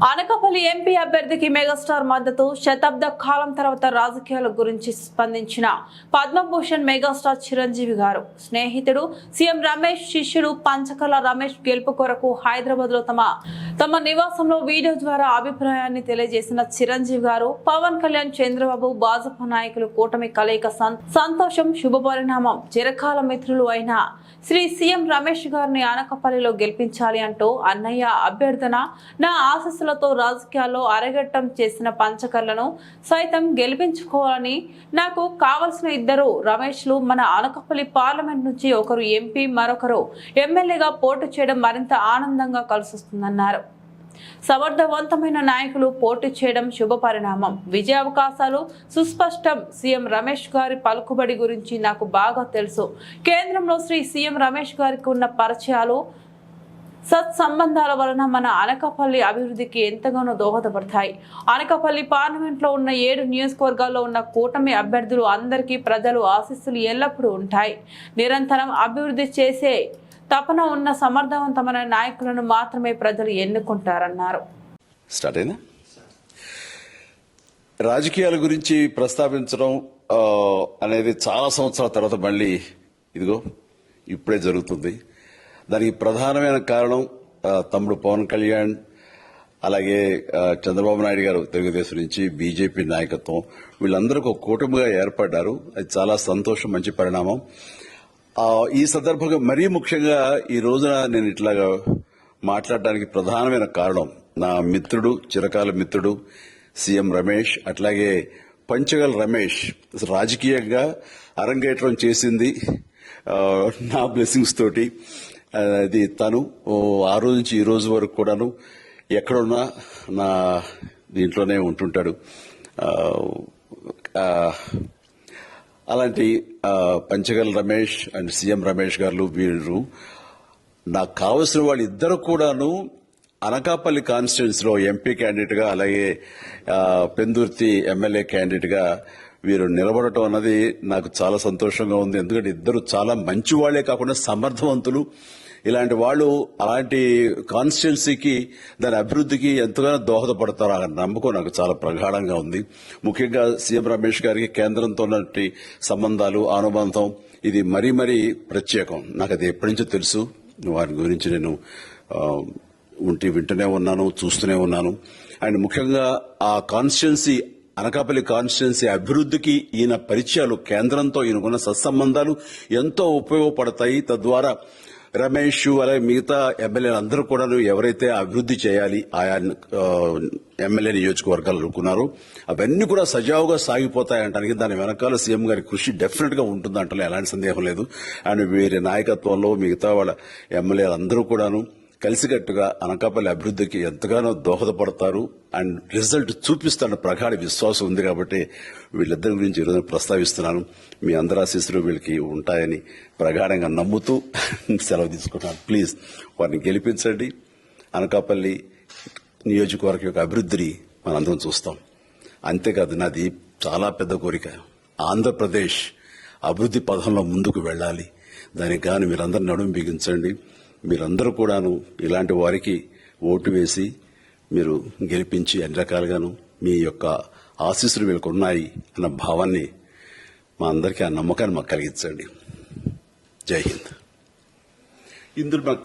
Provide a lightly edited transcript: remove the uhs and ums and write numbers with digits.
Anakapalli MP అభ్యర్థికి megastar మద్దతు. శతాబ్ద కాలం తర్వాత రాజకీయాల గురించి స్పందించిన పద్మభూషణ్ మెగాస్టార్ చిరంజీవి గారు స్నేహితుడు సీఎం రమేష్ శిష్యుడు పంచకర్ల రమేష్ గెలుపు కొరకు హైదరాబాద్ లో తమ నివాసంలో వీడియో ద్వారా అభిప్రాయాన్ని తెలియజేసిన చిరంజీవి గారు పవన్ కళ్యాణ్, చంద్రబాబు, భాజపా నాయకులు కూటమి కలయిక సంతోషం, శుభపరిణామం. చిరకాల మిత్రులు అయిన శ్రీ సీఎం రమేష్ గారిని అనకాపల్లిలో గెలిపించాలి అంటూ అన్నయ్య అభ్యర్థన, నా ఆశస్సులతో రాజకీయాల్లో అరగట్టం చేసిన పంచకర్లను సైతం గెలిపించుకోవాలని, నాకు కావలసిన ఇద్దరు రమేష్లు మన అనకాపల్లి పార్లమెంట్ నుంచి ఒకరు ఎంపీ, మరొకరు ఎమ్మెల్యేగా పోటీ చేయడం మరింత ఆనందంగా కలిసొస్తుందన్నారు. సమర్థవంతమైన నాయకులు పోటీ చేయడం శుభ పరిణామం. విజయ అవకాశాలు సుస్పష్టం. సీఎం రమేష్ గారి పలుకుబడి గురించి నాకు బాగా తెలుసు. కేంద్రంలో శ్రీ సీఎం రమేష్ గారికి ఉన్న పరిచయాలు, సత్సంబంధాల వలన మన అనకాపల్లి అభివృద్ధికి ఎంతగానో దోహదపడతాయి. అనకాపల్లి పార్లమెంట్ లో ఉన్న 7 నియోజకవర్గాల్లో ఉన్న కూటమి అభ్యర్థులు అందరికీ ప్రజలు ఆశీస్సులు ఎల్లప్పుడూ ఉంటాయి. నిరంతరం అభివృద్ధి చేసే తపన ఉన్న సమర్థవంతమైన నాయకులను మాత్రమే ప్రజలు ఎన్నుకుంటారన్నారు. రాజకీయాల గురించి ప్రస్తావించడం అనేది చాలా సంవత్సరాల తర్వాత మళ్ళీ ఇదిగో ఇప్పుడే జరుగుతుంది. దానికి ప్రధానమైన కారణం తమ్ముడు పవన్ కళ్యాణ్, అలాగే చంద్రబాబు నాయుడు గారు తెలుగుదేశం నుంచి, బీజేపీ నాయకత్వం, వీళ్ళందరూ ఒక కూటమిగా ఏర్పడ్డారు. అది చాలా సంతోషం, మంచి పరిణామం. ఈ సందర్భంగా మరీ ముఖ్యంగా ఈ రోజున నేను ఇట్లాగా మాట్లాడడానికి ప్రధానమైన కారణం నా మిత్రుడు, చిరకాల మిత్రుడు సీఎం రమేష్, అట్లాగే పంచగల్ రమేష్ రాజకీయంగా అరంగేట్రం చేసింది నా బ్లెస్సింగ్స్ తోటి. అది తను ఆ రోజు నుంచి ఈ రోజు వరకు కూడాను ఎక్కడున్నా నా దీంట్లోనే ఉంటుంటాడు. అలాంటి పంచగల్ రమేష్ అండ్ సీఎం రమేష్ గారు వీరు నాకు కావలసిన వాళ్ళు ఇద్దరు కూడాను అనకాపల్లి కాన్స్టిట్యున్సీ లో ఎంపీ క్యాండిడేట్ గా, అలాగే పెందుర్తి ఎమ్మెల్యే క్యాండిడేట్ గా వీరు నిలబడటం అన్నది నాకు చాలా సంతోషంగా ఉంది. ఎందుకంటే ఇద్దరు చాలా మంచి వాళ్లే కాకుండా సమర్థవంతులు. ఇలాంటి వాళ్ళు అలాంటి కాన్స్టిట్యున్సీకి, దాని అభివృద్ధికి ఎంతగానో దోహదపడతారు అన్న నమ్మకం నాకు చాలా ప్రగాఢంగా ఉంది. ముఖ్యంగా సీఎం రమేష్ గారికి కేంద్రంతో ఉన్నటువంటి సంబంధాలు, అనుబంధం ఇది మరీ మరీ ప్రత్యేకం. నాకు అది ఎప్పటి నుంచో తెలుసు. వారి గురించి నేను వింటూనే ఉన్నాను, చూస్తూనే ఉన్నాను. అండ్ ముఖ్యంగా ఆ కాన్స్టిట్యున్సీ, అనకాపల్లి కాన్స్టిట్యున్సీ అభివృద్ధికి ఈయన పరిచయాలు, కేంద్రంతో ఈయనకున్న సత్సంబంధాలు ఎంతో ఉపయోగపడతాయి. తద్వారా రమేష్ అలాగే మిగతా ఎమ్మెల్యేలు అందరూ కూడా ఎవరైతే అభివృద్ధి చేయాలి ఆయా ఎమ్మెల్యే నియోజకవర్గాలు అనుకున్నారో అవన్నీ కూడా సజావుగా సాగిపోతాయంటానికి దాని వెనకాల సీఎం గారి కృషి డెఫినెట్ గా ఉంటుందంటే ఎలాంటి సందేహం లేదు. అండ్ వీరి నాయకత్వంలో మిగతా వాళ్ళ ఎమ్మెల్యేలు అందరూ కూడాను కలిసికట్టుగా అనకాపల్లి అభివృద్ధికి ఎంతగానో దోహదపడతారు అండ్ రిజల్ట్ చూపిస్తారన్న ప్రగాఢ విశ్వాసం ఉంది. కాబట్టి వీళ్ళిద్దరి గురించి ఈరోజు ప్రస్తావిస్తున్నాను. మీ అందరి ఆశీస్సులు వీళ్ళకి ఉంటాయని ప్రగాఢంగా నమ్ముతూ సెలవు తీసుకుంటున్నాను. ప్లీజ్ వారిని గెలిపించండి. అనకాపల్లి నియోజకవర్గం యొక్క అభివృద్ధిని మనందరం చూస్తాం. అంతేకాదు, నాది చాలా పెద్ద కోరిక, ఆంధ్రప్రదేశ్ అభివృద్ధి పథంలో ముందుకు వెళ్ళాలి. దానికి గాను మీరందరూ నడుము బిగించండి. మీరందరూ కూడాను ఇలాంటి వారికి ఓటు వేసి మీరు గెలిపించి అన్ని రకాలుగాను మీ యొక్క ఆశీస్సులు వీళ్ళకు ఉన్నాయి అన్న భావాన్ని మా అందరికీ, ఆ నమ్మకాన్ని మాకు కలిగించండి. జై హింద్. ఇందులో మాకు